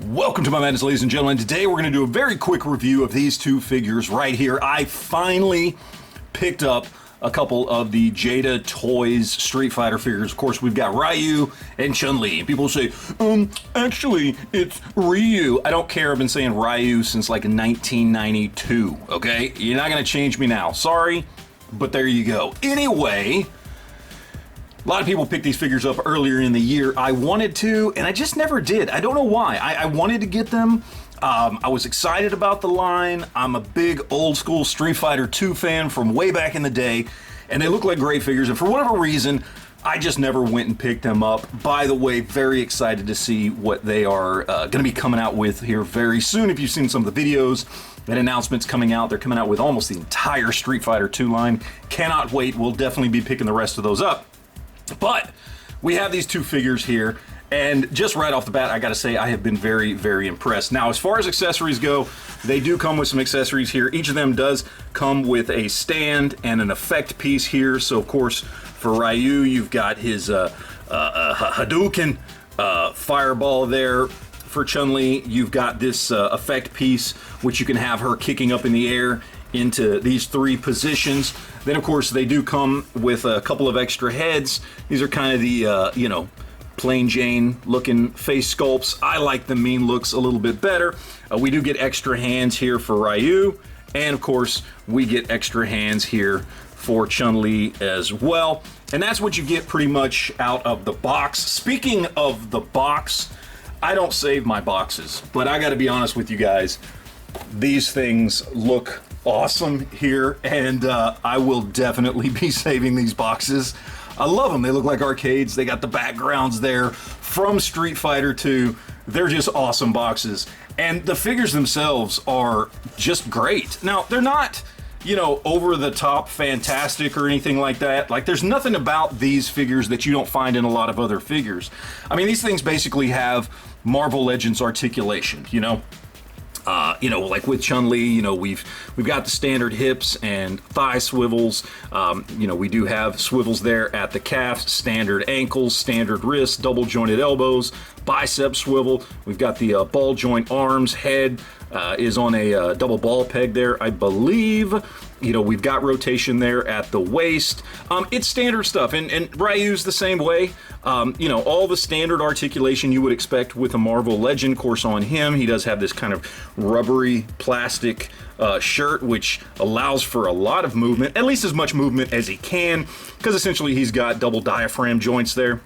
Welcome to my madness, ladies and gentlemen. Today we're going to do a very quick review of these two figures right here. I finally picked up a couple of the Jada Toys Street Fighter figures. Of course, we've got Ryu and Chun-Li. People say, actually, it's Ryu. I don't care. I've been saying Ryu since like 1992, okay? You're not going to change me now. Sorry, but there you go. Anyway, a lot of people picked these figures up earlier in the year. I wanted to, and I just never did. I don't know why. I wanted to get them. I was excited about the line. I'm a big old school Street Fighter 2 fan from way back in the day, and they look like great figures, and for whatever reason, I just never went and picked them up. By the way, very excited to see what they are going to be coming out with here very soon. If you've seen some of the videos and announcements coming out, they're coming out with almost the entire Street Fighter 2 line. Cannot wait. We'll definitely be picking the rest of those up. But we have these two figures here, and just right off the bat, I gotta say, I have been very, very impressed. Now, as far as accessories go, they do come with some accessories here. Each of them does come with a stand and an effect piece here. So, of course, for Ryu, you've got his Hadouken fireball there. For Chun-Li, you've got this effect piece, which you can have her kicking up in the air into these three positions. Then, of course, they do come with a couple of extra heads. These are kind of the, plain Jane looking face sculpts. I like the mean looks a little bit better. We do get extra hands here for Ryu, and of course, we get extra hands here for Chun-Li as well. And that's what you get pretty much out of the box. Speaking of the box, I don't save my boxes, but I gotta be honest with you guys, these things look awesome here, and I will definitely be saving these boxes. I love them. They look like arcades. They got the backgrounds there from Street Fighter 2. They're just awesome boxes, and the figures themselves are just great. Now, they're not, over the top fantastic or anything like that. Like, there's nothing about these figures that you don't find in a lot of other figures. I mean, these things basically have Marvel Legends articulation, like with Chun-Li, we've got the standard hips and thigh swivels. We do have swivels there at the calf, standard ankles, standard wrists, double jointed elbows, bicep swivel. We've got the ball joint arms, head is on a double ball peg there, I believe. We've got rotation there at the waist. It's standard stuff, and Ryu's the same way. All the standard articulation you would expect with a Marvel Legend. Of course, on him, he does have this kind of rubbery plastic shirt, which allows for a lot of movement, at least as much movement as he can, because essentially he's got double diaphragm joints there.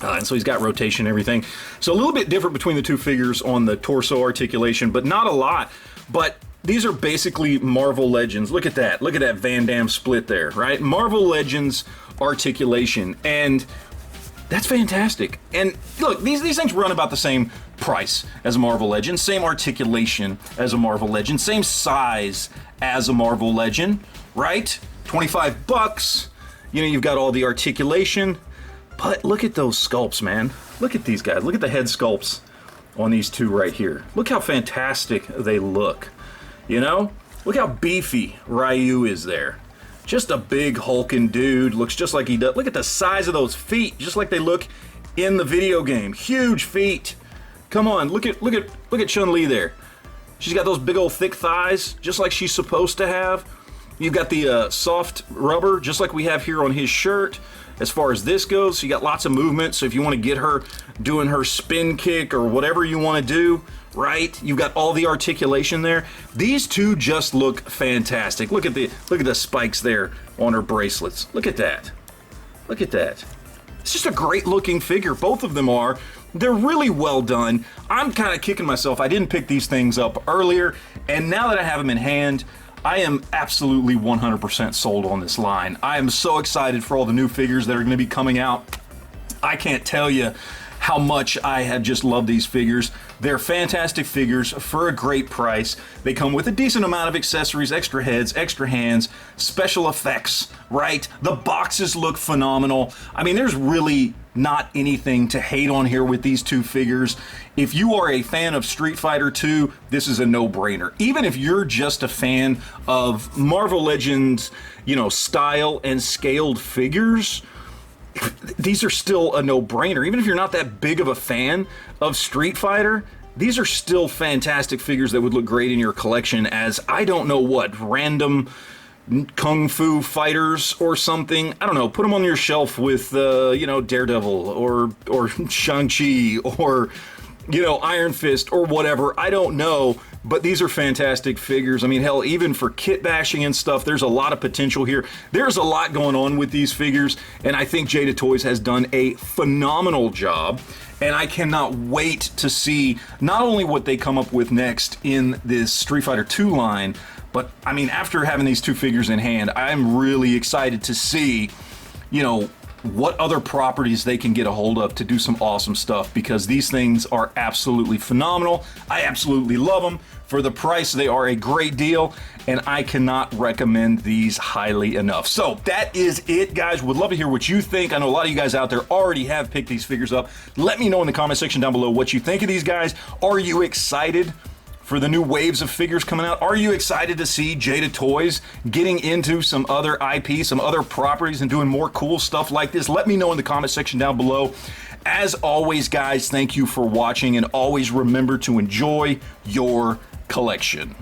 And so he's got rotation and everything. So a little bit different between the two figures on the torso articulation, but not a lot. But these are basically Marvel Legends. Look at that. Look at that Van Damme split there, right? Marvel Legends articulation. And that's fantastic. And look, these things run about the same price as a Marvel Legend, same articulation as a Marvel Legend, same size as a Marvel Legend, right? 25 bucks. You've got all the articulation. But look at those sculpts, man. Look at these guys. Look at the head sculpts on these two right here. Look how fantastic they look. Look how beefy Ryu is there. Just a big hulking dude. Looks just like he does. Look at the size of those feet, just like they look in the video game. Huge feet. Come on, look at Chun-Li there. She's got those big old thick thighs, just like she's supposed to have. You've got the soft rubber, just like we have here on his shirt. As far as this goes, so you got lots of movement. So if you want to get her doing her spin kick or whatever you want to do, right? You've got all the articulation there. These two just look fantastic. Look at the spikes there on her bracelets. Look at that. Look at that. It's just a great looking figure. Both of them are. They're really well done. I'm kind of kicking myself. I didn't pick these things up earlier, and now that I have them in hand, I am absolutely 100% sold on this line. I am so excited for all the new figures that are going to be coming out. I can't tell you how much I have just loved these figures. They're fantastic figures for a great price. They come with a decent amount of accessories, extra heads, extra hands, special effects, right? The boxes look phenomenal. I mean, there's really not anything to hate on here with these two figures. If you are a fan of Street Fighter 2, this is a no-brainer. Even if you're just a fan of Marvel Legends, style and scaled figures, these are still a no-brainer. Even if you're not that big of a fan of Street Fighter, these are still fantastic figures that would look great in your collection as, I don't know what, random kung fu fighters or something. I don't know, put them on your shelf with, you know, Daredevil or Shang-Chi or, you know, Iron Fist or whatever. I don't know, but these are fantastic figures. I mean, hell, even for kit bashing and stuff, there's a lot of potential here. There's a lot going on with these figures, and I think Jada Toys has done a phenomenal job, and I cannot wait to see not only what they come up with next in this Street Fighter 2 line, but, I mean, after having these two figures in hand, I'm really excited to see, you know, what other properties they can get a hold of to do some awesome stuff, because these things are absolutely phenomenal. I absolutely love them. For the price, they are a great deal, and I cannot recommend these highly enough. So that is it, guys. Would love to hear what you think. I know a lot of you guys out there already have picked these figures up. Let me know in the comment section down below what you think of these guys. Are you excited for the new waves of figures coming out? Are you excited to see Jada Toys getting into some other IP, some other properties, and doing more cool stuff like this? Let me know in the comment section down below. As always, guys, thank you for watching, and always remember to enjoy your collection.